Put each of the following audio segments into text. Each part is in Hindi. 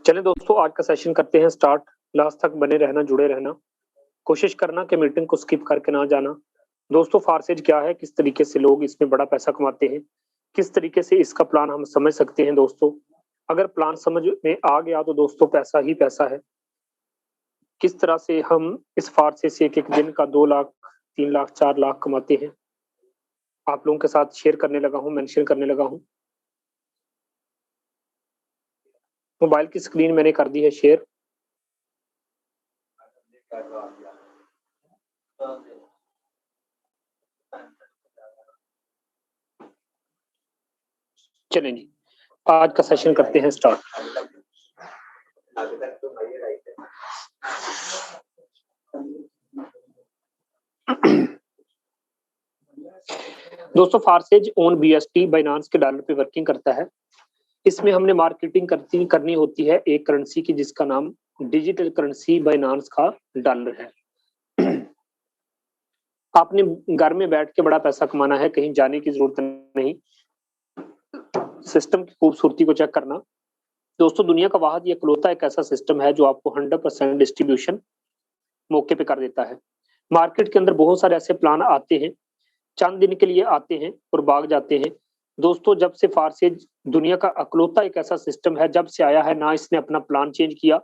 चलें दोस्तों, आज का सेशन करते हैं स्टार्ट। लास्ट तक बने रहना, जुड़े रहना, कोशिश करना कि मीटिंग को स्किप करके ना जाना। दोस्तों, फार्सेज क्या है, किस तरीके से लोग इसमें बड़ा पैसा कमाते हैं, किस तरीके से इसका प्लान हम समझ सकते हैं। दोस्तों, अगर प्लान समझ में आ गया तो दोस्तों पैसा ही पैसा है। किस तरह से हम इस फार्से से एक एक दिन का 2 लाख, 3 लाख, 4 लाख कमाते हैं, आप लोगों के साथ शेयर करने लगा हूं, मेंशन करने लगा हूं। मोबाइल की स्क्रीन मैंने कर दी है शेयर। चलें जी, आज का सेशन करते हैं स्टार्ट। दोस्तों, फार्सेज ऑन बीएसटी बाइनांस के डॉलर पे वर्किंग करता है। इसमें हमने मार्केटिंग करनी होती है एक करेंसी की, जिसका नाम डिजिटल करेंसी बाइनांस का डॉलर है। आपने घर में बैठ के बड़ा पैसा कमाना है, कहीं जाने की जरूरत नहीं। सिस्टम की खूबसूरती को चेक करना। दोस्तों, दुनिया का वाहिद इकलौता एक ऐसा सिस्टम है जो आपको 100% डिस्ट्रीब्यूशन मौके पे कर देता है। मार्केट के अंदर बहुत सारे ऐसे प्लान आते हैं, चंद दिन के लिए आते हैं और भाग जाते हैं। दोस्तों, जब से फार्सेज दुनिया का इकलौता एक ऐसा सिस्टम है, जब से आया है, ना इसने अपना प्लान चेंज किया,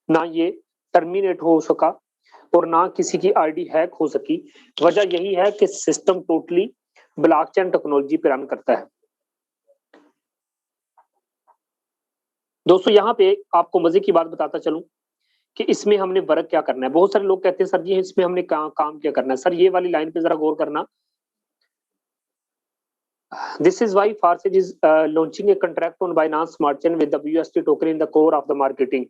ना ये टर्मिनेट हो सका और ना किसी की आईडी हैक हो सकी। वजह यही है कि सिस्टम टोटली ब्लॉकचेन टेक्नोलॉजी पे रन करता है। दोस्तों, यहाँ पे आपको मजे की बात बताता चलूं कि इसमें हमने वर्क क्या करना है। बहुत सारे लोग कहते हैं सर जी इसमें हमने काम क्या करना है। सर, ये वाली लाइन पे जरा गौर करना। This is why Farsage is launching a contract on Binance Smart Chain with the BUSD token in the core of the marketing.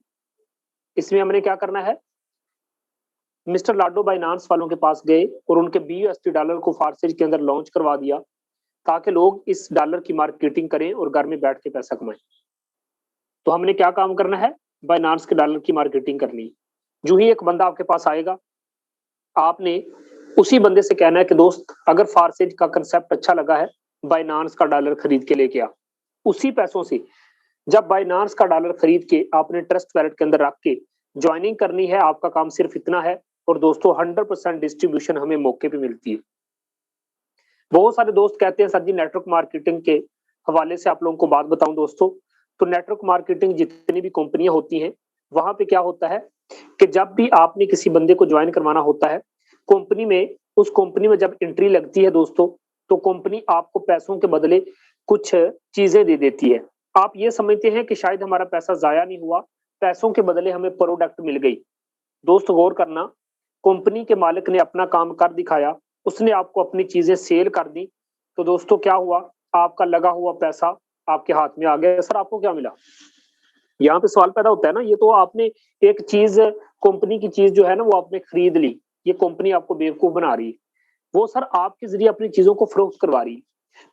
इसमें हमने क्या करना है, मिस्टर लाडो बाइनांस वालों के पास गए और उनके BUSD डॉलर को फार्सेज के अंदर लॉन्च करवा दिया, ताकि लोग इस डॉलर की मार्केटिंग करें और घर में बैठ के पैसा कमाएं। तो हमने क्या काम करना है, बाइनांस के डॉलर की मार्केटिंग करनी है। जो ही एक बंदा आपके पास आएगा, आपने उसी बंदे से कहना है कि दोस्त, अगर फार्सेज का कंसेप्ट अच्छा लगा है, बाइनांस का डॉलर खरीद के लेके आ। उसी पैसों से जब बाइनांस का डॉलर खरीद के आपने ट्रस्ट वैलेट के अंदर रख के ज्वाइनिंग करनी है। आपका काम सिर्फ इतना है। और दोस्तों, 100% डिस्ट्रीब्यूशन हमें मौके पे मिलती है। बहुत सारे दोस्त कहते हैं सर जी नेटवर्क मार्केटिंग के हवाले से आप लोगों को बात बताऊं दोस्तों, तो नेटवर्क मार्केटिंग जितनी भी कंपनियां होती हैं, वहां पे क्या होता है कि जब भी आपने किसी बंदे को ज्वाइन करवाना होता है कंपनी में, उस कंपनी में जब एंट्री लगती है दोस्तों, तो कंपनी आपको पैसों के बदले कुछ चीजें दे देती है। आप ये समझते हैं कि शायद हमारा पैसा जाया नहीं हुआ, पैसों के बदले हमें प्रोडक्ट मिल गई। दोस्त, गौर करना, कंपनी के मालिक ने अपना काम कर दिखाया, उसने आपको अपनी चीजें सेल कर दी। तो दोस्तों क्या हुआ, आपका लगा हुआ पैसा आपके हाथ में आ गया। सर, आपको क्या मिला? यहाँ पे सवाल पैदा होता है ना। ये तो आपने एक चीज, कंपनी की चीज जो है ना, वो आपने खरीद ली। ये कंपनी आपको बेवकूफ बना रही है। वो सर आपके जरिए अपनी चीजों को फरोख्त करवा रही है।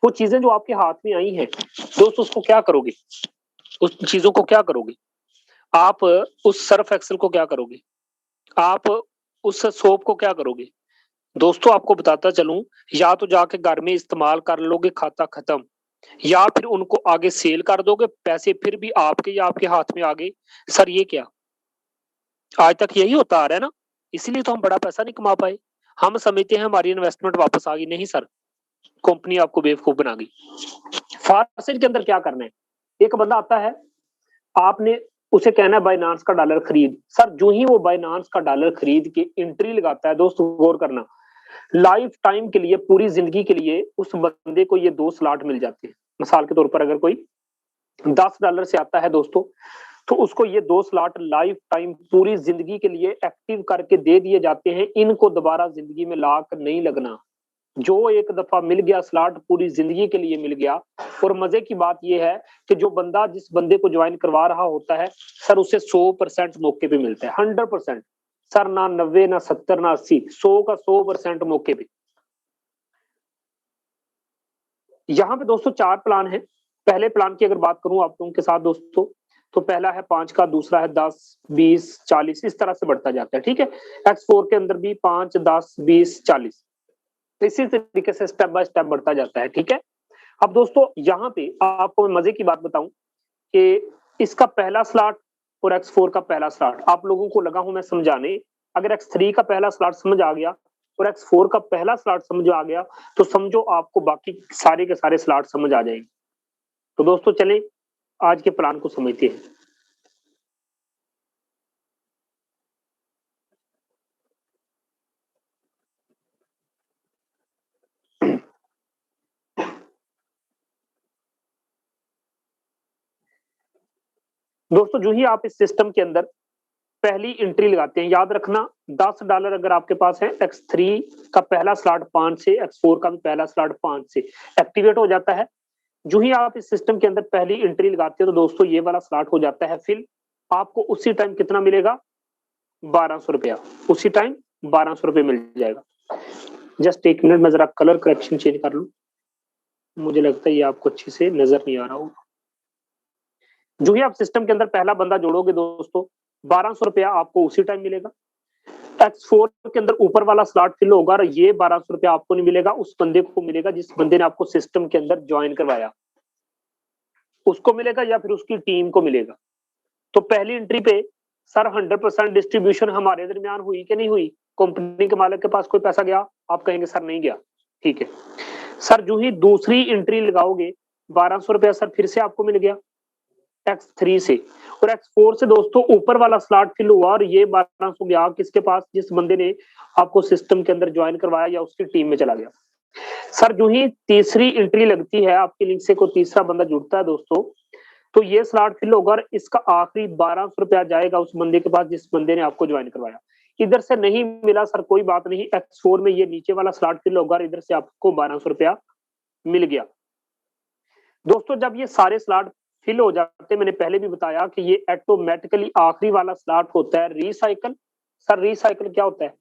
वो चीजें जो आपके हाथ में आई हैं दोस्त, उसको क्या करोगे? उस चीजों को क्या करोगे आप? उस सर्फ एक्सेल को क्या करोगे आप? उस सोप को क्या करोगे? दोस्तों, आपको बताता चलूं, या तो जाके घर में इस्तेमाल कर लोगे, खाता खत्म, या फिर उनको आगे सेल कर दोगे, पैसे फिर भी आपके या आपके हाथ में आ गए। सर, ये क्या आज तक यही होता आ रहा है ना? इसीलिए तो हम बड़ा पैसा नहीं कमा पाए। हम समझते हैं हमारी इन्वेस्टमेंट वापस आ गई। नहीं सर, कंपनी आपको बेवकूफ बना गई। फार्सेज के अंदर क्या करना है, एक बंदा आता है, आपने उसे कहना है बाइनांस का डॉलर खरीद। सर, जो ही वो बाइनांस का डॉलर खरीद के एंट्री लगाता है, दोस्तों गौर करना, लाइफ टाइम के लिए, पूरी जिंदगी के लिए उस बंदे को ये 2 स्लॉट मिल जाते हैं। मिसाल के तौर पर अगर कोई $10 से आता है दोस्तों, तो उसको ये 2 स्लॉट लाइफ टाइम, पूरी जिंदगी के लिए एक्टिव करके दे दिए जाते हैं। इनको दोबारा जिंदगी में लाक नहीं लगना। जो एक दफा मिल गया स्लॉट, पूरी जिंदगी के लिए मिल गया। और मजे की बात यह है कि जो बंदा जिस बंदे को ज्वाइन करवा रहा होता है, सर उसे 100% मौके पे मिलता है। 100% सर, ना 90, ना 70, ना 80, 100 का 100% मौके पे। यहाँ पे दोस्तों 4 प्लान है। पहले प्लान की अगर बात करूं आप लोगों के साथ दोस्तों, तो पहला है 5 का, दूसरा है 10, 20, 40, इस तरह से बढ़ता जाता है। ठीक है, X4 के अंदर भी 5, 10, 20, 40, इसी तरीके से स्टेप बाय स्टेप बढ़ता जाता है। ठीक है, अब दोस्तों यहाँ पे आपको मैं मजे की बात बताऊं कि इसका पहला स्लॉट और X4 का पहला स्लॉट। आप लोगों को लगा हूं मैं समझाने, अगर X3 का पहला स्लॉट समझ आ गया और X4 का पहला स्लॉट समझ आ गया तो समझो आपको बाकी सारे के सारे स्लॉट समझ आ जाएंगे। तो दोस्तों चलें आज के प्लान को समझते हैं। दोस्तों जो ही आप इस सिस्टम के अंदर पहली एंट्री लगाते हैं, याद रखना $10 अगर आपके पास है, X3 का पहला स्लॉट 5 से, X4 का भी पहला स्लॉट 5 से एक्टिवेट हो जाता है। जो ही आप इस सिस्टम के अंदर पहली एंट्री लगाते हो तो दोस्तों ये वाला स्लॉट हो जाता है फिल। आपको उसी टाइम कितना मिलेगा? 1200 रुपया। उसी टाइम 1200 रुपये मिल जाएगा। जस्ट एक मिनट में जरा कलर करेक्शन चेंज कर लूं, मुझे लगता है ये आपको अच्छे से नजर नहीं आ रहा होगा। जो ही आप सिस्टम के अंदर पहला बंदा जोड़ोगे दोस्तों 1200 रुपया आपको उसी टाइम मिलेगा। X4 के अंदर ऊपर वाला स्लॉट फिल होगा और ये 1200 रुपया आपको नहीं मिलेगा, उस बंदे को मिलेगा जिस बंदे ने आपको सिस्टम के अंदर ज्वाइन करवाया, उसको मिलेगा या फिर उसकी टीम को मिलेगा। तो पहली एंट्री पे सर 100% डिस्ट्रीब्यूशन हमारे दरमियान हुई कि नहीं हुई? कंपनी के मालिक के पास कोई पैसा गया? आप कहेंगे सर नहीं गया, ठीक है। सर जो ही दूसरी एंट्री लगाओगे 1200 रुपया सर फिर से आपको मिल गया X3 से, और X4 से दोस्तों ऊपर वाला स्लॉट फिल हुआ और ये 1200 गया किसके पास? जिस बंदे ने आपको सिस्टम के अंदर ज्वाइन करवाया या उसकी टीम में चला गया। सर जो ही तीसरी एंट्री लगती है, आपकी लिंक से कोई तीसरा बंदा जुड़ता है दोस्तों, तो ये स्लॉट फिल होगा और इसका आखिरी 1200 रुपया जाएगा उस बंदे के पास जिस बंदे ने आपको ज्वाइन करवाया। इधर से नहीं मिला सर कोई बात नहीं, X4 में ये नीचे वाला स्लॉट फिल होगा और इधर से आपको 1200 रुपया मिल गया। दोस्तों जब ये सारे स्लॉट फिल हो जाते, मैंने पहले भी बताया कि ये ऑटोमेटिकली आखिरी वाला स्लॉट होता है रीसाइकल। सर रीसाइकल क्या होता है?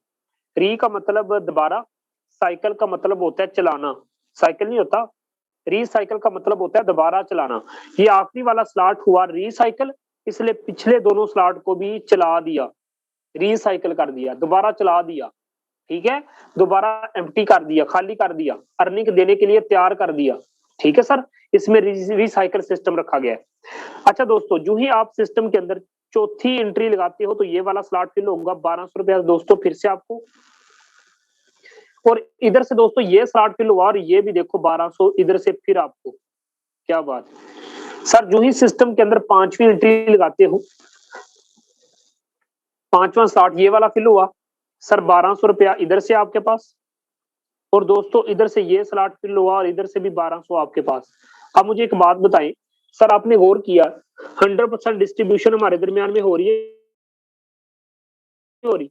री का मतलब दोबारा, साइकिल का मतलब होता है चलाना, साइकिल नहीं होता, रीसाइकिल का मतलब होता है दोबारा चलाना। ये आखिरी वाला स्लॉट हुआ रीसाइकिल, इसलिए पिछले दोनों स्लॉट को भी चला दिया, रीसाइकिल कर दिया, दोबारा चला दिया, ठीक है, दोबारा एम्प्टी कर दिया, खाली कर दिया, अर्निंग देने के लिए तैयार कर दिया, ठीक है सर। इसमें रिसाइकल सिस्टम रखा गया है। अच्छा दोस्तों जो ही आप सिस्टम के अंदर चौथी एंट्री लगाते हो तो ये वाला स्लॉट फिल होगा 1200 रुपया दोस्तों फिर से आपको, और इधर से दोस्तों ये स्लॉट फिल हुआ और ये भी देखो 1200 इधर से फिर आपको। क्या बात सर, जो ही सिस्टम के अंदर पांचवी एंट्री लगाते हो, पांचवा स्लॉट ये वाला फिल हुआ सर 1200 रुपया इधर से आपके पास, और दोस्तों इधर से ये स्लॉट फिल हुआ और इधर से भी 1200 आपके पास। अब मुझे एक बात बताएं सर, आपने गौर किया 100% डिस्ट्रीब्यूशन हमारे दरमियान में हो रही है, हो रही?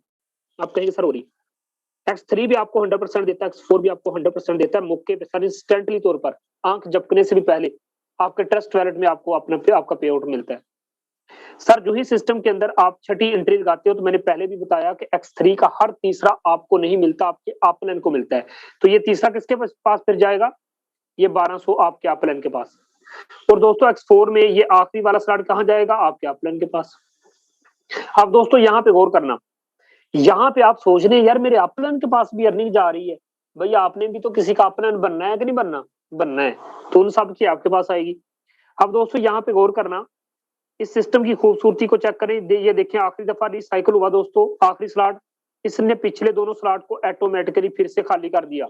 आप कहेंगे सर हो रही। X3 भी आपको 100% देता है, X4 भी आपको 100% देता है, मौके पे सर इंस्टेंटली तौर पर आंख झपकने से भी पहले आपके ट्रस्ट वैलेट में आपको आपका पे आउट मिलता है। सर जो ही सिस्टम के अंदर आप छठी एंट्री लगाते हो तो मैंने पहले भी बताया कि X3 का हर तीसरा आपको नहीं मिलता, आपके अपलाइन को मिलता है। तो ये तीसरा किसके पास फिर जाएगा? ये 1200 आपके अपलाइन के पास। और दोस्तों X4 में ये आखिरी वाला स्लॉट कहां जाएगा? आपके अपलाइन के पास। अब दोस्तों यहाँ पे गौर करना, यहाँ पे आप सोच रहे हैं यार मेरे अपलाइन के पास भी अर्निंग जा रही है, भैया आपने भी तो किसी का अपलाइन बनना है कि नहीं बनना? बनना है, तो उन सब की आपके पास आएगी। अब दोस्तों यहाँ पे गौर करना, इस सिस्टम की खूबसूरती को चेक करें, ये देखें आखिरी दफा रिसाइकिल हुआ दोस्तों, आखिरी स्लॉट, इसने पिछले दोनों स्लॉट को ऑटोमेटिकली फिर से खाली कर दिया,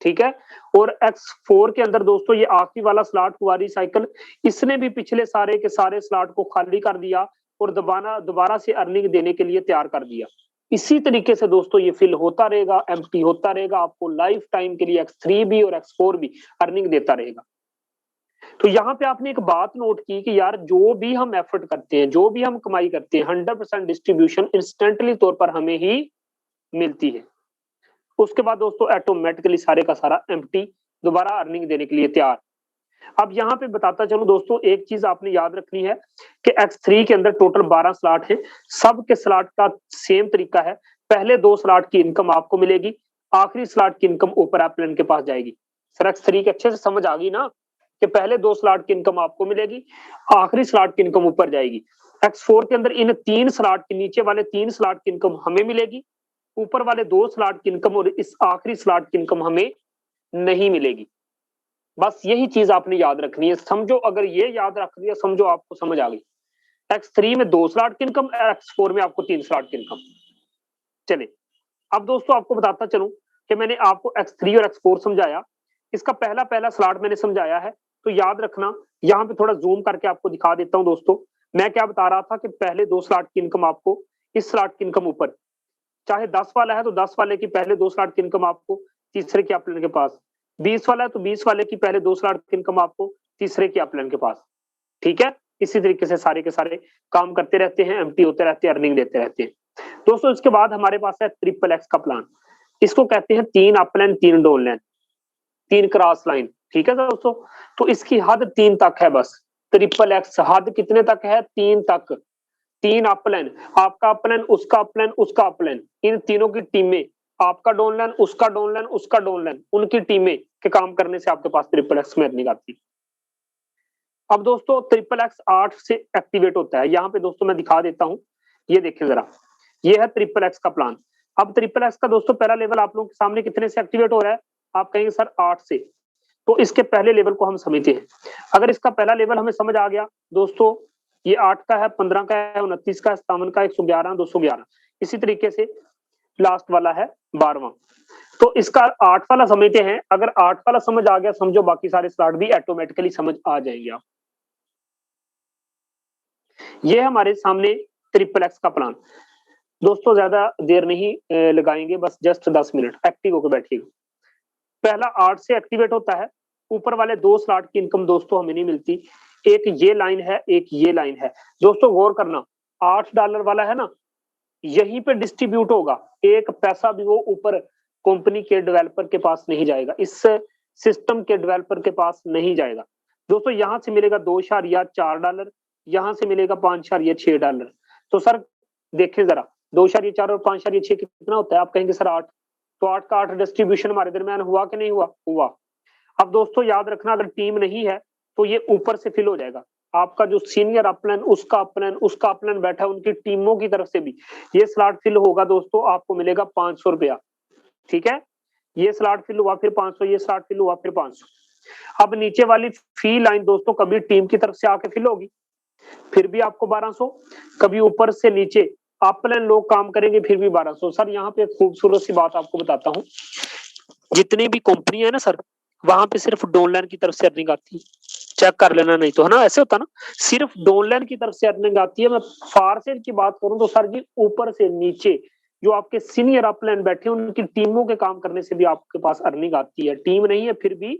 ठीक है। और X4 के अंदर दोस्तों ये आखिरी वाला स्लॉट हुआ रिसाइकिल, इसने भी पिछले सारे के सारे स्लॉट को खाली कर दिया और दोबारा से अर्निंग देने के लिए तैयार कर दिया। इसी तरीके से दोस्तों ये फिल होता रहेगा, एम्प्टी होता रहेगा, आपको लाइफ टाइम के लिए X3 भी और X4 भी अर्निंग देता रहेगा। तो यहाँ पे आपने एक बात नोट की कि यार जो भी हम एफर्ट करते हैं, जो भी हम कमाई करते हैं, 100% डिस्ट्रीब्यूशन इंस्टेंटली तौर पर हमें ही मिलती है। उसके बाद दोस्तों ऑटोमेटिकली सारे का सारा एम्प्टी, दोबारा अर्निंग देने के लिए तैयार। अब यहाँ पे बताता चलूं दोस्तों, एक चीज आपने याद रखनी है कि X3 के अंदर टोटल 12 स्लॉट है, सब के स्लॉट का सेम तरीका है। पहले 2 स्लॉट की इनकम आपको मिलेगी, आखिरी स्लॉट की इनकम ऊपर अपलाइन के पास जाएगी। सर X3 के अच्छे से समझ आ गई ना कि पहले 2 स्लॉट की इनकम आपको मिलेगी, आखिरी स्लॉट की इनकम ऊपर जाएगी। X4 के अंदर इन 3 स्लॉट के नीचे वाले 3 स्लॉट की इनकम हमें मिलेगी, ऊपर वाले 2 स्लॉट की इनकम और इस आखिरी स्लॉट की इनकम हमें नहीं मिलेगी। बस यही चीज आपने याद रखनी है। समझो अगर ये याद रख दिया, समझो आपको समझ आ गई। X3 में 2 स्लॉट की इनकम, X4 में आपको 3 स्लॉट की इनकम। चलिए अब दोस्तों आपको बताता चलूं कि मैंने आपको X3 और X4 समझाया, इसका पहला स्लॉट मैंने समझाया है, तो याद रखना। यहाँ पे थोड़ा जूम करके आपको दिखा देता हूं दोस्तों। मैं क्या बता रहा था कि पहले 2 स्लॉट की इनकम आपको, इस स्लॉट की इनकम ऊपर, चाहे 10 वाला है तो 10 वाले की पहले 2 स्लॉट की इनकम आपको तीसरे के अपलाइन के पास, 20 वाला है तो 20 वाले की पहले 2 स्लॉट की इनकम आपको तीसरे के अपलाइन के पास। ठीक है, इसी तरीके से सारे के सारे काम करते रहते हैं, एम्प्टी होते रहते हैं, अर्निंग देते रहते हैं दोस्तों। इसके बाद हमारे पास है ट्रिपल एक्स का प्लान। इसको कहते हैं 3 upline 3 down line 3 cross line. ठीक है दोस्तों, तो इसकी हद 3 तक है बस। ट्रिपल एक्स हद कितने तक है? 3 तक। 3 अपलाइन, आपका अपलाइन, उसका अपलाइन, उसका अपलाइन, इन तीनों की टीमें, आपका डाउनलाइन, उसका डाउनलाइन, उसका डाउनलाइन, उनकी टीमें के काम करने से आपके पास ट्रिपल एक्स में अर्निंग आती है। अब दोस्तों ट्रिपल एक्स 8 से एक्टिवेट होता है। यहाँ पे दोस्तों मैं दिखा देता हूँ, ये देखिए जरा, ये है ट्रिपल एक्स का प्लान। अब ट्रिपल एक्स का दोस्तों पहला लेवल आप लोगों के सामने कितने से एक्टिवेट हो रहा है? आप कहेंगे सर 8 से, तो इसके पहले लेवल को हम समझते हैं। अगर इसका पहला लेवल हमें समझ आ गया दोस्तों, ये 8 का है, 15 का है, 29 का, 57 का, 111, 211, इसी तरीके से लास्ट वाला है 12वां। तो इसका 8 वाला समझते हैं। अगर 8 वाला समझ आ गया, समझो बाकी सारे स्लॉट भी ऑटोमेटिकली समझ आ जाएंगे आप। ये हमारे सामने ट्रिपल एक्स का प्लान। दोस्तों ज्यादा देर नहीं लगाएंगे, बस जस्ट 10 मिनट एक्टिव होकर बैठिएगा। पहला 8 से एक्टिवेट होता है। ऊपर वाले 2 स्लॉट की इनकम दोस्तों हमें नहीं मिलती। एक ये लाइन है, एक ये लाइन है। दोस्तों गौर करना, $8 वाला है ना, यहीं पे डिस्ट्रीब्यूट होगा। एक पैसा भी वो ऊपर कंपनी के डेवलपर के पास नहीं जाएगा, इस सिस्टम के डेवलपर के पास नहीं जाएगा। दोस्तों यहां से मिलेगा $2.4, यहां से मिलेगा $5.6। तो सर देखिए जरा, 2.4 और 5.6 कितना होता है? आप कहेंगे सर 8, तो 8 का 8 डिस्ट्रीब्यूशन हमारे दरमियान हुआ कि नहीं हुआ? हुआ। अब दोस्तों याद रखना, अगर टीम नहीं है तो ये ऊपर से फिल हो जाएगा। आपका जो सीनियर अपलाइन, उसका अपलाइन, उसका अपलाइन बैठा है, उनकी टीमों की तरफ से भी ये स्लॉट फिल होगा दोस्तों, आपको मिलेगा 500 रुपया। ठीक है, ये स्लॉट फिल हुआ फिर 500, ये स्लॉट फिल हुआ फिर 500। अब नीचे वाली फी लाइन दोस्तों कभी टीम की तरफ से आके फिल होगी, फिर भी आपको 1200। कभी ऊपर से नीचे अपलाइन लोग काम करेंगे, फिर भी 1200। सर यहाँ पे एक खूबसूरत सी बात आपको बताता हूँ, जितनी भी कंपनी है ना सर, वहां पे सिर्फ डाउनलाइन की तरफ से अर्निंग आती है। चेक कर लेना, नहीं तो है ना, ऐसे होता ना, सिर्फ डाउनलाइन की तरफ से अर्निंग आती है। मैं फार सेल की बात करूं तो सर जी ऊपर से नीचे जो आपके सीनियर अपलाइन बैठे हैं, उनकी टीमों के काम करने से भी आपके पास अर्निंग आती है। टीम नहीं है फिर भी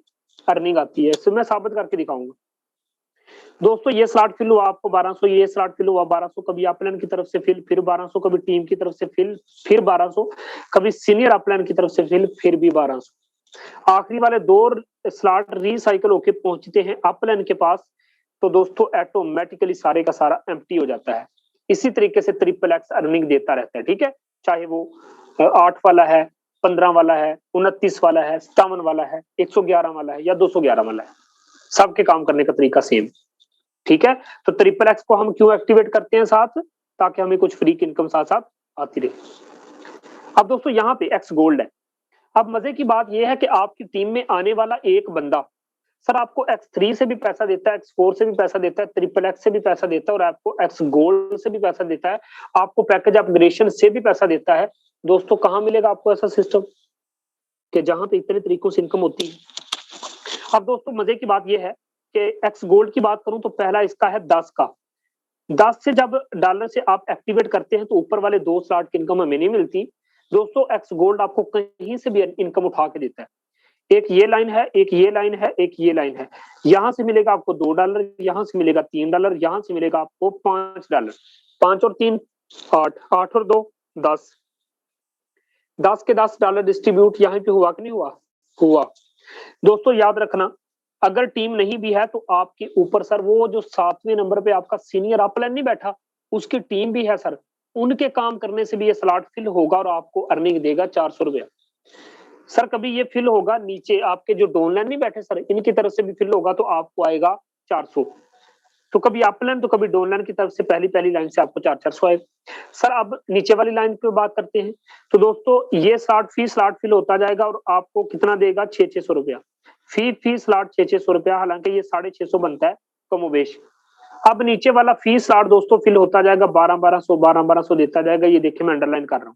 अर्निंग आती है, इससे मैं साबित करके दिखाऊंगा। दोस्तों ये स्लॉट फिल हुआ आपको 1200, ये स्लॉट फिल हुआ 1200, कभी अपलाइन की तरफ से फिल, फिर 1200, कभी टीम की तरफ से फिल, फिर 1200, कभी सीनियर अपलाइन की तरफ से फिल, फिर भी 1200। आखिरी वाले 2 स्लॉट रिसाइकल होके पहुंचते हैं अपलाइन के पास, तो दोस्तों ऑटोमेटिकली सारे का सारा एम्प्टी हो जाता है। इसी तरीके से ट्रिपल एक्स अर्निंग देता रहता है। ठीक है, चाहे वो 8 वाला है, 15 वाला है, 29 वाला है, 57 वाला है, 111 वाला है या 211 वाला है, सबके काम करने का तरीका सेम। ठीक है, तो ट्रिपल एक्स को हम क्यों एक्टिवेट करते हैं साथ? ताकि हमें कुछ फ्री की इनकम साथ साथ आती रहे। अब दोस्तों यहाँ पे एक्स गोल्ड है। अब मजे की बात यह है कि आपकी टीम में आने वाला एक बंदा सर आपको X3 से भी पैसा देता है, X4 से भी पैसा देता है, ट्रिपल एक्स से भी पैसा देता है, और आपको एक्स गोल्ड से भी पैसा देता है, आपको पैकेज अपग्रेडेशन से भी पैसा देता है। दोस्तों कहां मिलेगा आपको ऐसा सिस्टम कि जहां पे इतने तरीकों से इनकम होती है? अब दोस्तों मजे की बात यह है कि एक्स गोल्ड की बात करूं तो पहला इसका है 10 का। 10 से जब डॉलर से आप एक्टिवेट करते हैं तो ऊपर वाले 2 स्लॉट की इनकम हमें नहीं मिलती दोस्तों। एक्स गोल्ड आपको कहीं से भी इनकम उठा के देता है। एक ये लाइन है, एक ये लाइन है, एक ये लाइन है। यहां से मिलेगा आपको $2, यहां से मिलेगा $3, यहां से मिलेगा आपको $5। 5 और 3 8, 8 और 2 10, 10 के $10 डिस्ट्रीब्यूट यहाँ पे हुआ कि नहीं हुआ? हुआ। दोस्तों याद रखना, अगर टीम नहीं भी है तो आपके ऊपर सर वो जो 7वें नंबर पे आपका सीनियर अपलाइन नहीं बैठा, उसकी टीम भी है सर, उनके काम करने से भी ये स्लॉट फिल होगा और आपको अर्निंग देगा 400 रुपया। सर कभी ये फिल होगा नीचे आपके जो डाउनलाइन नहीं बैठे सर, इनकी तरफ से भी फिल होगा तो आपको आएगा 400। तो कभी अपलाइन तो कभी डाउनलाइन की तरफ से पहली लाइन से आपको 400 आएगा। सर अब नीचे वाली लाइन पे बात करते हैं तो दोस्तों ये स्लॉट फिल होता जाएगा और आपको कितना देगा? 600 रुपया फी स्लॉट, 600 रुपया। हालांकि ये 650 बनता है कमोबेश, अब नीचे वाला फी स्टार्ट दोस्तों फिल होता जाएगा 1200 देता जाएगा। ये देखिए मैं अंडरलाइन कर रहा हूँ।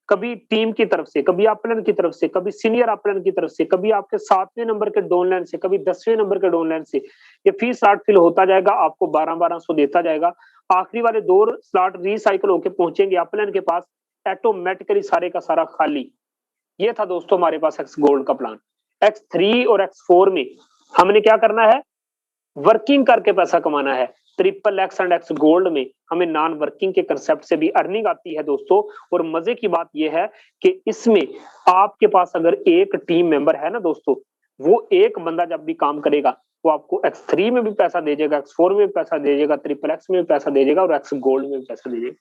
कभी टीम की तरफ से, कभी अपलाइन की तरफ से, कभी सीनियर अपलाइन की तरफ से, कभी आपके 7वें नंबर के डाउनलाइन से, कभी 10वें नंबर के डाउनलाइन से ये फी स्टार्ट फिल होता जाएगा, आपको 1200 देता जाएगा। आखिरी वाले 2 स्लॉट रिसाइकल होके पहुंचेंगे अपलाइन के पास, ऑटोमेटिकली सारे का सारा खाली। ये था दोस्तों हमारे पास एक्स गोल्ड का प्लान। X3 और X4 में हमने क्या करना है, वर्किंग करके पैसा कमाना है। Triple x and x gold में हमें नॉन वर्किंग के कंसेप्ट से भी अर्निंग आती है दोस्तों। और मजे की बात यह है कि इसमें आपके पास अगर एक टीम मेंबर है ना दोस्तों, वो एक बंदा जब भी काम करेगा वो आपको X3 में भी पैसा दे देगा, X4 में भी पैसा दे देगा, ट्रिपल एक्स में भी पैसा दे देगा और एक्स गोल्ड में भी पैसा दे देगा।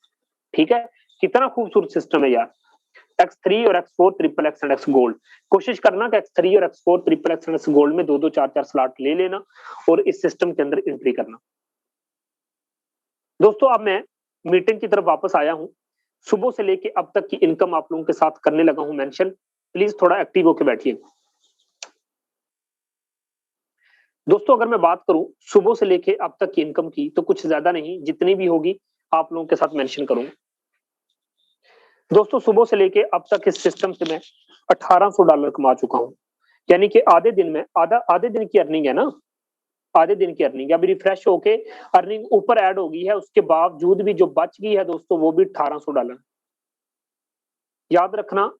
ठीक है, कितना खूबसूरत सिस्टम है यार। X3 और X4 triple x and x gold. कोशिश करना कि X3 और X4 triple x and x gold में 2-2 4-4 स्लॉट ले लेना और इस सिस्टम के अंदर एंट्री करना। दोस्तों अब मैं मीटिंग की तरफ वापस आया हूं। सुबह से लेके अब तक की इनकम आप लोगों के साथ करने लगा हूं मेंशन। प्लीज थोड़ा एक्टिव होकर बैठिए। दोस्तों अगर मैं बात करूं सुबह से लेके अब तक की इनकम की, तो कुछ ज्यादा नहीं, जितनी भी होगी आप लोगों के साथ मेंशन करूंगा। दोस्तों सुबह से लेके अब तक इस सिस्टम से मैं $1800 कमा चुका हूं। यानी कि आधे दिन में आधे दिन की अर्निंग है ना, आधे दिन की अर्निंग। अभी रिफ्रेश होके अर्निंग ऊपर ऐड हो गई है, उसके बावजूद भी जो बच गई है दोस्तों वो भी $1800। याद रखना,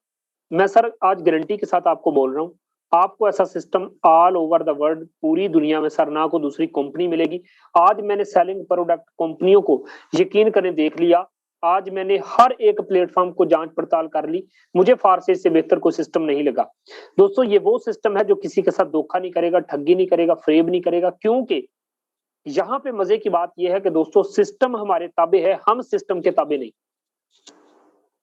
मैं सर आज गारंटी के साथ आपको बोल रहा हूं, आपको ऐसा system all over the world पूरी दुनिया में सर ना को दूसरी कंपनी मिलेगी। आज मैंने सेलिंग प्रोडक्ट कंपनियों को यकीन करें देख लिया, आज मैंने हर एक प्लेटफॉर्म को जांच पड़ताल कर ली, मुझे फारसेज से बेहतर कोई सिस्टम नहीं लगा। दोस्तों ये वो सिस्टम है जो किसी के साथ धोखा नहीं करेगा, ठगी नहीं करेगा, फ्रेब नहीं करेगा। क्योंकि यहाँ पे मजे की बात यह है कि दोस्तों सिस्टम हमारे ताबे है, हम सिस्टम के ताबे नहीं।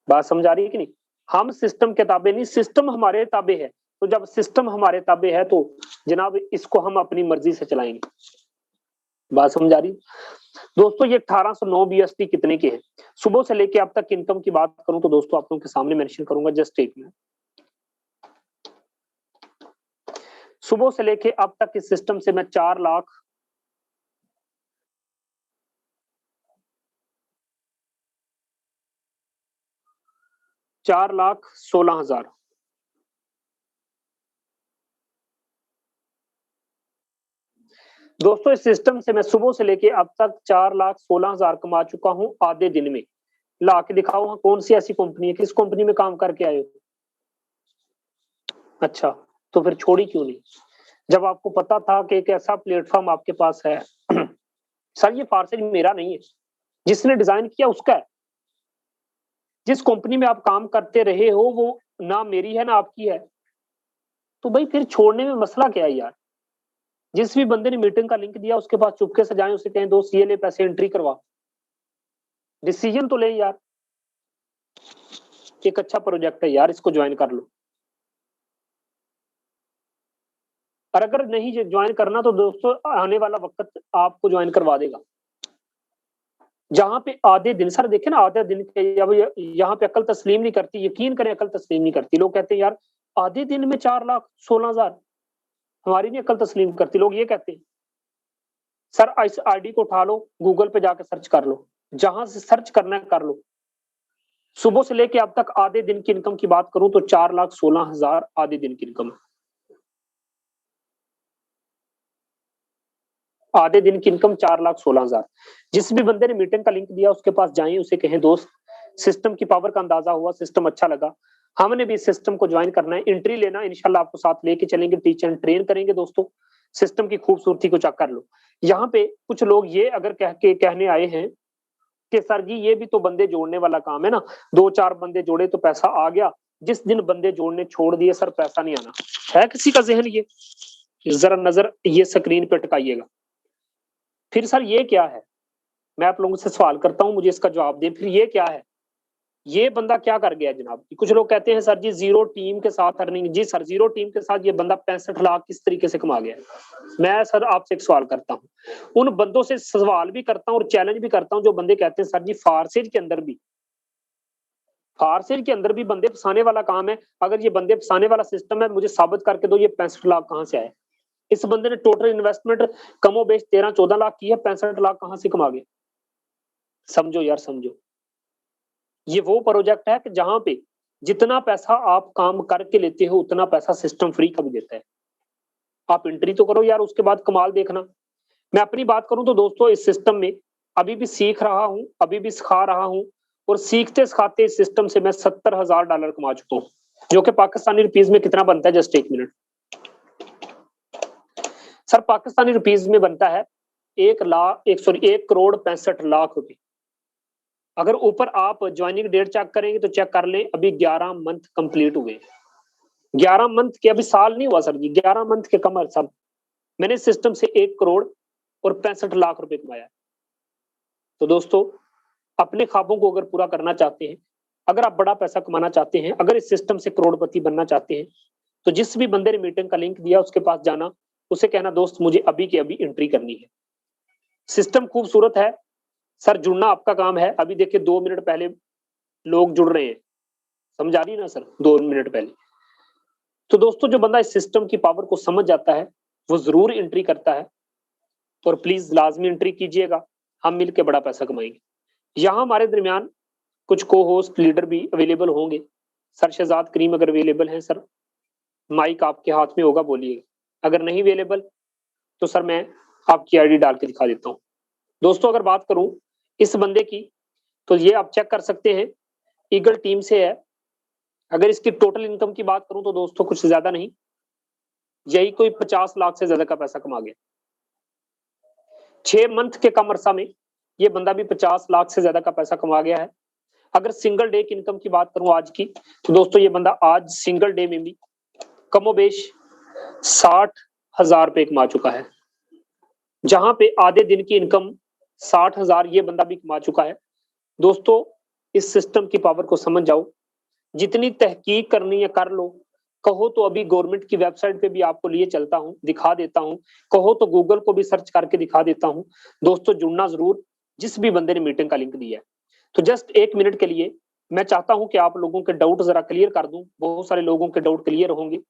बात समझ आ रही है कि नहीं? हम सिस्टम के ताबे नहीं, सिस्टम हमारे ताबे है। तो जब सिस्टम हमारे ताबे है तो जनाब इसको हम अपनी मर्जी से चलाएंगे। बात समझ आ रही? दोस्तों ये 1809 BST कितने के हैं? सुबह से लेके अब तक इनकम की बात करूं तो दोस्तों आप लोगों के सामने मेंशन करूंगा, जस्ट एक मिनट। सुबह से लेके अब तक इस सिस्टम से मैं 4,16,000 दोस्तों इस सिस्टम से मैं सुबह से लेके अब तक 4,16,000 कमा चुका हूं आधे दिन में। ला के दिखाओ हाँ, कौन सी ऐसी कंपनी है, किस कंपनी में काम करके आए हो? अच्छा, तो फिर छोड़ी क्यों नहीं जब आपको पता था कि एक ऐसा प्लेटफॉर्म आपके पास है? सर ये फारसेज मेरा नहीं है, जिसने डिजाइन किया उसका है। जिस कंपनी में आप काम करते रहे हो वो ना मेरी है ना आपकी है, तो भाई फिर छोड़ने में मसला क्या है यार? जिस भी बंदे ने मीटिंग का लिंक दिया उसके पास चुपके से जाएं, उसे कहें दोस्त ये ले पैसे एंट्री करवा, डिसीजन तो ले यार। एक अच्छा प्रोजेक्ट है यार, इसको ज्वाइन कर लो। और अगर नहीं ज्वाइन करना तो दोस्तों आने वाला वक्त आपको ज्वाइन करवा देगा। जहां पे आधे दिन, सर देखे ना आधे दिन के, यहाँ पे अकल तस्लीम नहीं करती, यकीन करें अकल तस्लीम नहीं करती। लोग कहते हैं यार आधे दिन में 4,16,000, हमारी नहीं अकल तस्लीम करती। लोग ये कहते हैं सर इस आईडी को उठा लो, गूगल पे जाके सर्च कर लो, जहां से सर्च करना है कर लो। सुबह से लेके अब तक आधे दिन की इनकम की बात करूं तो 4,16,000 आधे दिन की इनकम है। आधे दिन की इनकम 4,16,000। जिस भी बंदे ने मीटिंग का लिंक दिया उसके पास जाएं, उसे कहें दोस्त सिस्टम की पावर का अंदाजा हुआ, सिस्टम अच्छा लगा, हमने भी इस सिस्टम को ज्वाइन करना है, एंट्री लेना, इंशाल्लाह आपको साथ लेके चलेंगे, टीचर ट्रेन करेंगे। दोस्तों सिस्टम की खूबसूरती को चेक कर लो। यहाँ पे कुछ लोग ये अगर कहने आए हैं कि सर जी ये भी तो बंदे जोड़ने वाला काम है ना, 2-4 बंदे जोड़े तो पैसा आ गया, जिस दिन बंदे जोड़ने छोड़ दिए सर पैसा नहीं आना। है किसी का जहन ये? जरा नजर ये स्क्रीन पे टिकाइएगा। फिर सर ये क्या है? मैं आप लोगों से सवाल करता हूं, मुझे इसका जवाब दें। फिर ये क्या है? ये बंदा क्या कर गया जनाब? कुछ लोग कहते हैं सर जी जीरो टीम के साथ अर्निंग। जी सर जीरो टीम के साथ ये बंदा 65 लाख किस तरीके से कमा गया? मैं सर आपसे एक सवाल करता हूं, उन बंदों से सवाल भी करता हूं और चैलेंज भी करता हूं जो बंदे कहते हैं सर जी फारसेज के अंदर भी बंदे फंसाने वाला काम है, अगर ये बंदे फंसाने वाला सिस्टम है मुझे साबित करके दो ये 65 लाख कहां से आए। इस बंदे ने टोटल इन्वेस्टमेंट कमोबेश 13-14 लाख की है, 65 लाख कहां से कमा गए? समझो यार, समझो। ये वो प्रोजेक्ट है कि जहां पे जितना पैसा आप काम करके लेते हो उतना पैसा सिस्टम फ्री का भी देता है। आप एंट्री तो करो यार, उसके बाद कमाल देखना। मैं अपनी बात करूं तो दोस्तों, इस सिस्टम में अभी भी सीख रहा हूं, अभी भी सिखा रहा हूं, और सीखते सिखाते इस सिस्टम से मैं $70,000 कमा चुका हूं, जो कि पाकिस्तानी रुपीज में कितना बनता है? Just 1 minute sir. Pakistani rupees में बनता है 1 करोड़ 65 लाख रुपए। अगर ऊपर आप ज्वाइनिंग डेट चेक करेंगे तो चेक कर लें, अभी 11 मंथ कंप्लीट हुए। 11 मंथ के, अभी साल नहीं हुआ सर जी, 11 मंथ के कमर सब मैंने सिस्टम से 1 करोड़ 65 लाख रुपए कमाया। तो दोस्तों, अपने ख्वाबों को अगर पूरा करना चाहते हैं, अगर आप बड़ा पैसा कमाना चाहते हैं, अगर इस सिस्टम से करोड़पति बनना चाहते हैं, तो जिस भी बंदे ने मीटिंग का लिंक दिया उसके पास जाना, उसे कहना दोस्त मुझे अभी के अभी एंट्री करनी है। सिस्टम खूबसूरत है सर, जुड़ना आपका काम है। अभी देखिए 2 मिनट पहले लोग जुड़ रहे हैं, समझ आ रही है ना सर? 2 मिनट पहले। तो दोस्तों, जो बंदा इस सिस्टम की पावर को समझ जाता है वो जरूर एंट्री करता है, और प्लीज लाजमी एंट्री कीजिएगा, हम मिलकर बड़ा पैसा कमाएंगे। यहाँ हमारे दरमियान कुछ को होस्ट लीडर भी अवेलेबल होंगे। सर शहजाद करीम अगर अवेलेबल हैं सर, माइक आपके हाथ में होगा, बोलिएगा। अगर नहीं अवेलेबल तो सर मैं आपकी आईडी डाल के दिखा देता हूँ। दोस्तों, अगर बात करूं इस बंदे की, तो ये आप चेक कर सकते हैं, ईगल टीम से है। अगर इसकी टोटल इनकम की बात करूं तो दोस्तों कुछ ज्यादा नहीं, यही कोई 50 लाख से ज्यादा का पैसा कमा गया 6 मंथ के कम अरसा में। ये बंदा भी 50 लाख से ज्यादा का पैसा कमा गया है। अगर सिंगल डे की इनकम की बात करूं आज की, तो दोस्तों ये बंदा आज सिंगल डे में भी कमोबेश 60,000 रुपए कमा चुका है। जहां पे आधे दिन की इनकम 60,000 ये बंदा भी कमा चुका है। दोस्तों, इस सिस्टम की पावर को समझ जाओ, जितनी तहकीक करनी है कर लो। कहो तो अभी गवर्नमेंट की वेबसाइट पे भी आपको लिए चलता हूं, दिखा देता हूं। कहो तो गूगल को भी सर्च करके दिखा देता हूं। दोस्तों, जुड़ना जरूर, जिस भी बंदे ने मीटिंग का लिंक दिया है। तो जस्ट 1 मिनट के लिए मैं चाहता हूं कि आप लोगों के डाउट जरा क्लियर कर दूं। बहुत सारे लोगों के डाउट क्लियर होंगे,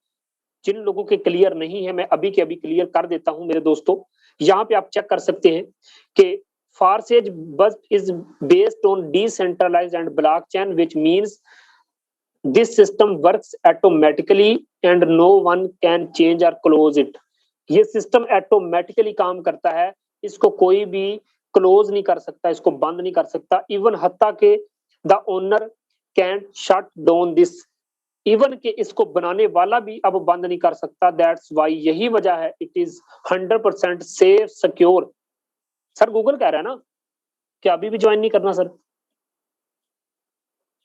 जिन लोगों के क्लियर नहीं है मैं अभी के अभी क्लियर कर देता हूं मेरे दोस्तों। यहाँ पे आप चेक कर सकते हैं कि Farsage bus is based on decentralized and blockchain, which means this system works automatically and no one can change or close it. ये सिस्टम ऑटोमेटिकली काम करता है, इसको कोई भी क्लोज नहीं कर सकता, इसको बंद नहीं कर सकता। इवन हत्ता के the owner can shut down this, even के इसको बनाने वाला भी अब बंद नहीं कर सकता। दैट्स वाई, यही वजह है it is 100% safe secure. Sir Google कह रहा है ना कि अभी भी ज्वाइन नहीं करना सर,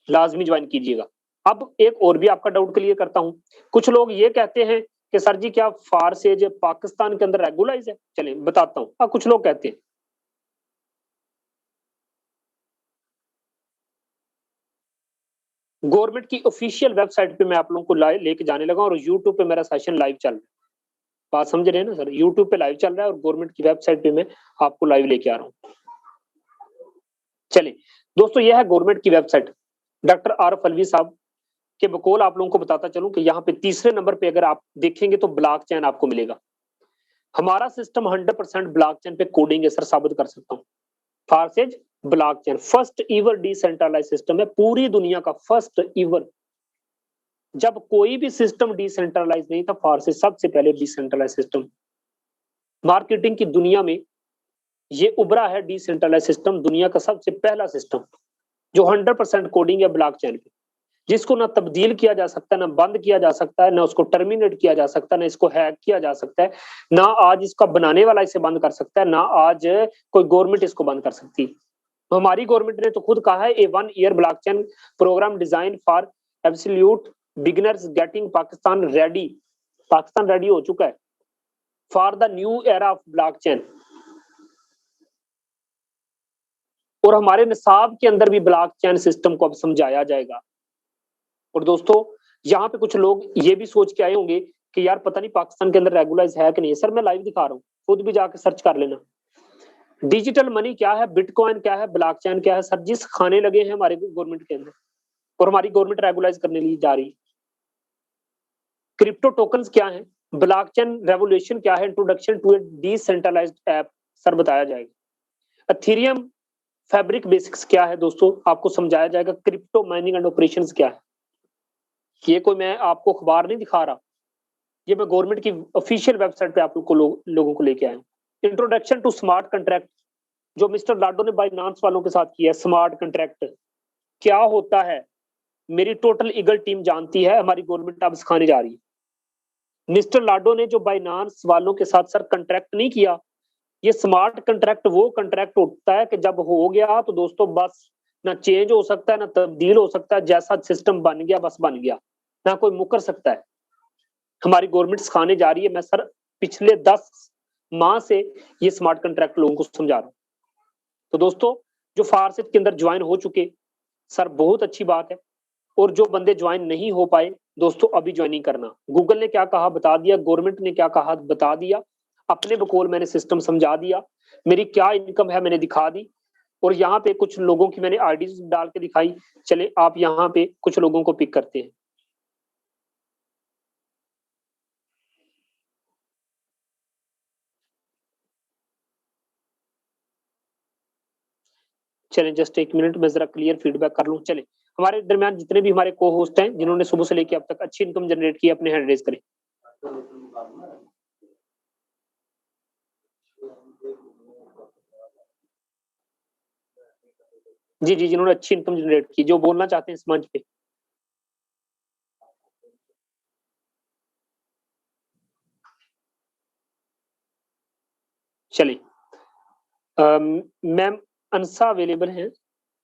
लाजमी ज्वाइन कीजिएगा। अब एक और भी आपका डाउट क्लियर करता हूं। कुछ लोग ये कहते हैं कि सर जी क्या फारसेज पाकिस्तान के अंदर रेगुलाइज है? चलिए बताता हूं। हाँ, कुछ लोग कहते हैं। गवर्नमेंट की ऑफिशियल वेबसाइट पे मैं आप लोगों को लेके जाने लगा, और यूट्यूब पे मेरा सेशन लाइव चल रहा है। बात समझ रहे हैं ना सर? यूट्यूब पे लाइव चल रहा है और गवर्नमेंट की वेबसाइट पे मैं आपको लाइव लेके आ रहा हूँ। चलिए दोस्तों, यह है गवर्नमेंट की वेबसाइट। डॉक्टर आरफ अलवी साहब के बकौल आप लोगों को बताता चलूं कि यहाँ पे तीसरे नंबर पे अगर आप देखेंगे तो ब्लॉकचेन आपको मिलेगा। हमारा सिस्टम 100% ब्लॉकचेन पे कोडिंग है सर, साबित कर सकता हूँ। फारसेज ब्लॉकचेन फर्स्ट ईवर डिसेंट्रलाइज सिस्टम है, पूरी दुनिया का फर्स्ट ईवर। जब कोई भी सिस्टम डिसेंट्रलाइज नहीं था, फारसेज सबसे पहले डिसेंट्रलाइज सिस्टम। मार्केटिंग की दुनिया में ये उभरा है डिसेंट्रलाइज सिस्टम, दुनिया का सबसे पहला सिस्टम जो 100% कोडिंग है ब्लॉकचेन पे, जिसको ना तब्दील किया जा सकता है, ना बंद किया जा सकता है, ना उसको टर्मिनेट किया जा सकता है, ना इसको हैक किया जा सकता है, ना आज इसका बनाने वाला इसे बंद कर सकता है, ना आज कोई गवर्नमेंट इसको बंद कर सकती। तो हमारी गवर्नमेंट ने तो खुद कहा है, a 1 year blockchain program design for absolute beginners getting Pakistan ready. Pakistan ready हो चुका है for the new era of blockchain. और हमारे निसाब के अंदर भी ब्लॉकचेन सिस्टम को अब समझाया जाएगा। और दोस्तों, यहाँ पे कुछ लोग ये भी सोच के आए होंगे कि यार पता नहीं पाकिस्तान के अंदर रेगुलाइज है कि नहीं। सर मैं लाइव दिखा रहा हूँ, खुद भी जाके सर्च कर लेना। डिजिटल मनी क्या है, बिटकॉइन क्या है, ब्लॉकचेन क्या है, सर जिस खाने लगे हैं हमारे गवर्नमेंट के अंदर, और हमारी गवर्नमेंट रेगुलाइज करने लिए जा रही है। क्रिप्टो टोकन्स क्या है, ब्लॉकचेन रेवोल्यूशन क्या है, introduction to a decentralized app, sir बताया जाएगा। एथेरियम फैब्रिक बेसिक्स क्या है दोस्तों, आपको समझाया जाएगा। क्रिप्टो माइनिंग एंड ऑपरेशंस क्या है, ये कोई मैं आपको अखबार नहीं दिखा रहा, ये मैं गवर्नमेंट की ऑफिशियल वेबसाइट पे आप लोगों को लेके आया हूँ। इंट्रोडक्शन टू स्मार्ट कॉन्ट्रैक्ट, जो मिस्टर लाडो ने बाइनांस वालों के साथ किया है। स्मार्ट कॉन्ट्रैक्ट क्या होता है, मेरी टोटल ईगल टीम जानती है, हमारी गवर्नमेंट अब सिखाने जा रही है। मिस्टर लाडो ने जो बाइनांस वालों के साथ सर कॉन्ट्रैक्ट नहीं किया, ये स्मार्ट कॉन्ट्रैक्ट वो कॉन्ट्रैक्ट होता है कि जब हो गया तो दोस्तों बस ना चेंज हो सकता है ना तब्दील हो सकता है, जैसा सिस्टम बन गया बस बन गया, ना कोई मुकर सकता है। हमारी गवर्नमेंट सिखाने जा रही है, मैं सर पिछले 10 माह से ये स्मार्ट कॉन्ट्रैक्ट लोगों को समझा रहा हूं। तो दोस्तों जो फारसेट के अंदर ज्वाइन हो चुके सर बहुत अच्छी बात है, और जो बंदे ज्वाइन नहीं हो पाए दोस्तों अभी ज्वाइनिंग करना। गूगल ने क्या कहा बता दिया, गवर्नमेंट ने क्या कहा बता दिया, अपने बकौल मैंने सिस्टम समझा दिया, मेरी क्या इनकम है मैंने दिखा दी, और यहाँ पे कुछ लोगों की मैंने आईडीज डाल के दिखाई। चले आप यहाँ पे कुछ लोगों को पिक करते हैं। चलें जस्ट एक मिनट में जरा क्लियर फीडबैक कर लूं। चले हमारे दरमियान जितने भी हमारे को होस्ट हैं जिन्होंने सुबह से लेकर अब तक अच्छी इनकम जनरेट की, अपने हैंड रेज करें। जी जी, जिन्होंने अच्छी इनकम जनरेट की, जो बोलना चाहते हैं इस मंच पे। चलिए मैम अनसा अवेलेबल हैं,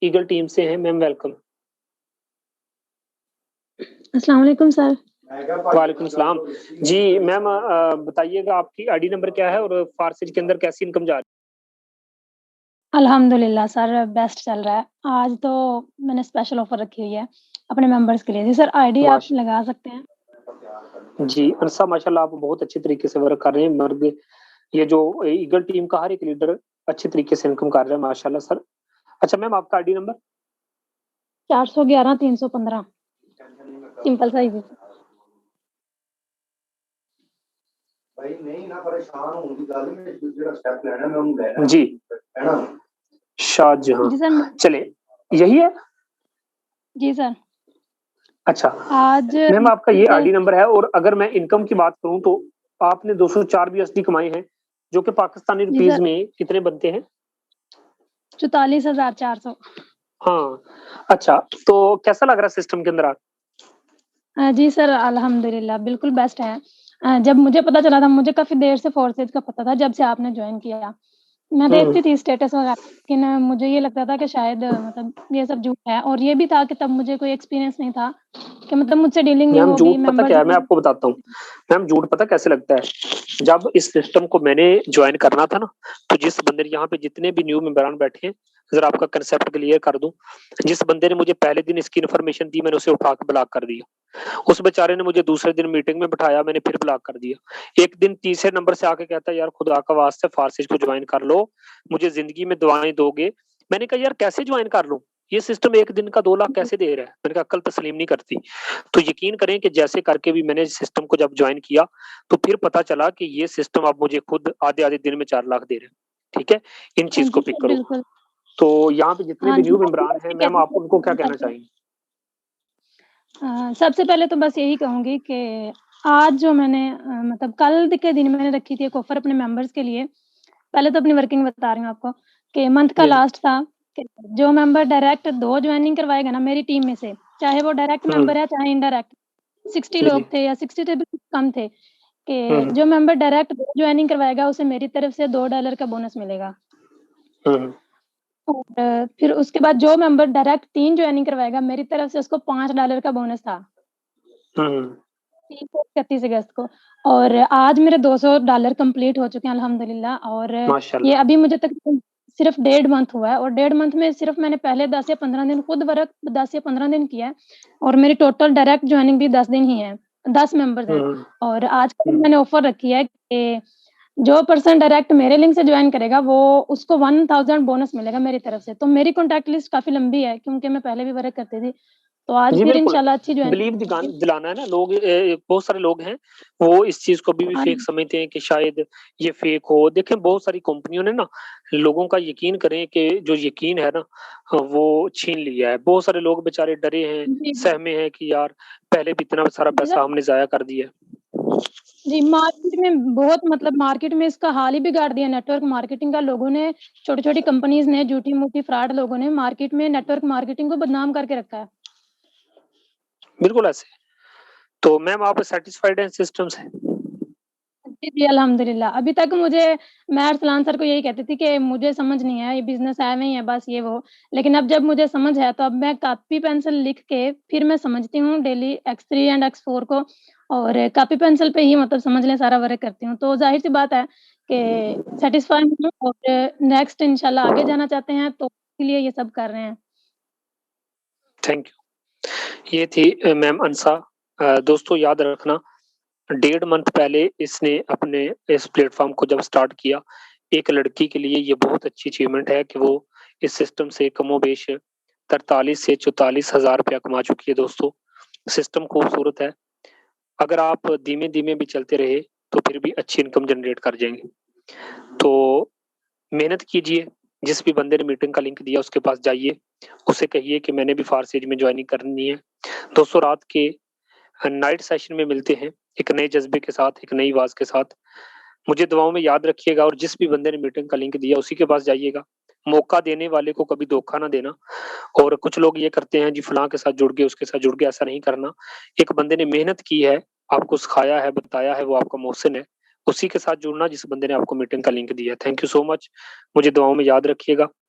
ईगल टीम से हैं मैम, वेलकम। अस्सलाम वालेकुम सर। वालेकुम सलाम जी मैम, बताइएगा आपकी आईडी नंबर क्या है और फारसेज के अंदर कैसी इनकम जा रही है? अल्हम्दुलिल्लाह सर बेस्ट चल रहा है। आज तो मैंने स्पेशल ऑफर रखी हुई है अपने मेंबर्स के लिए। जी सर आईडी आप लगा सकते हैं। जी अनसा माशाल्लाह आप बहुत अच्छे तरीके से वर्क कर रहे हैं। मर्द ये जो ईगल टीम का हर एक लीडर अच्छे तरीके से इनकम कर रहा है माशाल्लाह सर। अच्छा मैम आपका आईडी नंबर 411 315 सिंपल सा ही। भाई नहीं ना परेशान होने की गल में जेड़ा स्टेप लेना मैं उन्हें लेना जी है ना शाहजहां। जी सर चले यही है। जी सर। अच्छा आज मैम आपका ये आईडी नंबर है, और अगर मैं इनकम की बात करूं तो आपने 204 BSD कमाए हैं, जो कि पाकिस्तानी रुपीस में कितने बनते हैं? 44,400। हाँ अच्छा, तो कैसा लग रहा है सिस्टम के अंदर आप? जी सर अल्हम्दुलिल्लाह बिल्कुल बेस्ट है। जब मुझे पता चला था, मुझे काफ़ी देर से फोर्सेज का पता था जब से आपने ज्वाइन किया। मैं देखती थी स्टेटस वगैरह, लेकिन मुझे ये लगता था कि शायद मतलब ये सब झूठ है, और ये भी था कि तब मुझे कोई एक्सपीरियंस नहीं था कि मतलब मुझसे डीलिंग नहीं मैम होगी। झूठ पता क्या है, मैं आपको बताता हूँ। मैम झूठ पता कैसे लगता है, जब इस सिस्टम को मैंने ज्वाइन करना था ना, तो जिस बंदे ने यहाँ पे जितने भी न्यू मेंबरान बैठे हैं, जरा आपका कंसेप्ट क्लियर कर दूं। जिस बंदे ने मुझे पहले दिन इसकी इन्फॉर्मेशन दी, मैंने उसे उठा के ब्लॉक कर दिया। उस बेचारे ने मुझे दूसरे दिन मीटिंग में बिठाया, मैंने फिर ब्लॉक कर दिया। एक दिन तीसरे नंबर से आके कहता है यार खुदा का वास्ते फारसेज को ज्वाइन कर लो, मुझे जिंदगी में दुआएं दोगे। मैंने कहा यार कैसे ज्वाइन कर लूं, ये सिस्टम एक दिन का 2 लाख कैसे दे रहा है? मैंने कहा अक्ल तस्लीम नहीं करती। तो यकीन करें कि जैसे करके भी मैंने सिस्टम को जब ज्वाइन किया तो फिर पता चला कि ये सिस्टम अब मुझे खुद आधे आधे दिन में 4 लाख दे रहे हैं। ठीक है, इन चीज को पिक करो। तो यहाँ पे जितने भी न्यू मेंबरान हैं मैम, आप उनको क्या कहना चाहेंगे? सबसे पहले तो बस यही कहूंगी कि आज जो मैंने मतलब कल के दिन मैंने रखी थी एक ऑफर अपने मेंबर्स के लिए। पहले तो अपनी वर्किंग बता रही हूँ आपको कि मंथ का लास्ट था कि जो मेंबर डायरेक्ट 2 ज्वाइनिंग करवाएगा ना मेरी टीम में से, चाहे वो डायरेक्ट मेंबर है चाहे इनडायरेक्ट, 60 लोग थे या 60 से भी कम थे, कि जो मेंबर डायरेक्ट 2 ज्वाइनिंग करवाएगा उसे मेरी तरफ से $2 का बोनस मिलेगा। और फिर उसके बाद जो मेंबर डायरेक्ट 3 ज्वाइनिंग करवाएगा मेरी तरफ से उसको $5 का बोनस था। 31 अगस्त को, और आज मेरे $200 कंप्लीट हो चुके हैं अल्हम्दुलिल्लाह। और ये अभी मुझे तक सिर्फ 1.5 मंथ हुआ है, और 1.5 मंथ में सिर्फ मैंने पहले 10 या 15 दिन खुद वर्क 10 या 15 दिन किया है, और मेरी टोटल डायरेक्ट ज्वाइनिंग भी 10 दिन ही है, 10 मेंबर्स हैं। और आज मैंने ऑफर रखी है कि जो पर्सन डायरेक्ट मेरे लिंक से ज्वाइन करेगा वो उसको 1000 बोनस मिलेगा मेरी तरफ से। तो मेरी कॉन्टैक्ट लिस्ट काफ़ी लंबी है क्योंकि मैं पहले भी वर्क करती थी, तो आज जी फिर बिल्कुल, इंशाल्लाह अच्छी बिलीव दिलाना है ना। लोग बहुत सारे लोग हैं वो इस चीज को अभी भी हाँ फेक जी। समझते हैं कि शायद ये फेक हो। देखें बहुत सारी कंपनियों ने ना लोगों का यकीन करें कि जो यकीन है ना वो छीन लिया है। बहुत सारे लोग बेचारे डरे हैं, जी, सहमे हैं कि यार पहले भी इतना सारा जी पैसा सर। हमने ज़ाया कर दिया। जी, मार्केट में बहुत मतलब मार्केट में इसका हाल ही बिगाड़ दिया नेटवर्क मार्केटिंग का। लोगों ने छोटी-छोटी कंपनीज़ ने झूठी-मूठी फ्रॉड लोगों ने मार्केट में नेटवर्क मार्केटिंग को बदनाम करके रखा है। बिल्कुल ऐसे। तो मैम आप सैटिस्फाइड हैं सिस्टम से? जी, जी, अल्हम्दुलिल्लाह। अभी तक मैं अरसलान सर को यही कहती थी कि मुझे समझ नहीं है, ये बिज़नेस है नहीं है बस ये वो। लेकिन अब जब मुझे समझ है तो अब मैं कॉपी पेंसिल लिख के फिर मैं समझती हूँ डेली X3 एंड X4 को और कॉपी पेंसिल पे ही मतलब समझ लें सारा वर्क करती हूँ। तो ज़ाहिर-सी बात है कि सैटिस्फाई हूँ और नेक्स्ट इंशाल्लाह आगे जाना चाहते हैं तो इसीलिए ये सब कर रहे हैं। Thank you. ये थी मैम अंसा। दोस्तों याद रखना 1.5 मंथ पहले इसने अपने इस प्लेटफ़ॉर्म को जब स्टार्ट किया, एक लड़की के लिए ये बहुत अच्छी अचीवमेंट है कि वो इस सिस्टम से कमोबेश 43 से 44 हज़ार रुपया कमा चुकी है दोस्तों। सिस्टम खूबसूरत है। अगर आप धीमे-धीमे भी चलते रहे, तो फिर भी अच्छी इनकम जनरेट कर जाएँगे। तो मेहनत कीजिए, जिस भी बंदे ने मीटिंग का लिंक दिया उसके पास जाइए, उसे कहिए कि मैंने भी फार्सेज में जॉइनिंग करनी है। दोस्तों रात के नाइट सेशन में मिलते हैं, एक नए जज़्बे के साथ, एक नई आवाज़ के साथ। मुझे दुआओं में याद रखिएगा और जिस भी बंदे ने मीटिंग का लिंक दिया उसी के पास जाइएगा। मौका देने वाले को कभी धोखा ना देना। और कुछ लोग ये करते हैं जी फलाँ के साथ जुड़ गए, उसके साथ जुड़ गए, ऐसा नहीं करना। एक बंदे ने मेहनत की है, आपको सिखाया है, बताया है, वो आपका मोहसिन है। उसी के साथ जुड़ना जिस बंदे ने आपको मीटिंग का लिंक दिया है। Thank you so much. मुझे दुआओं में याद रखिएगा।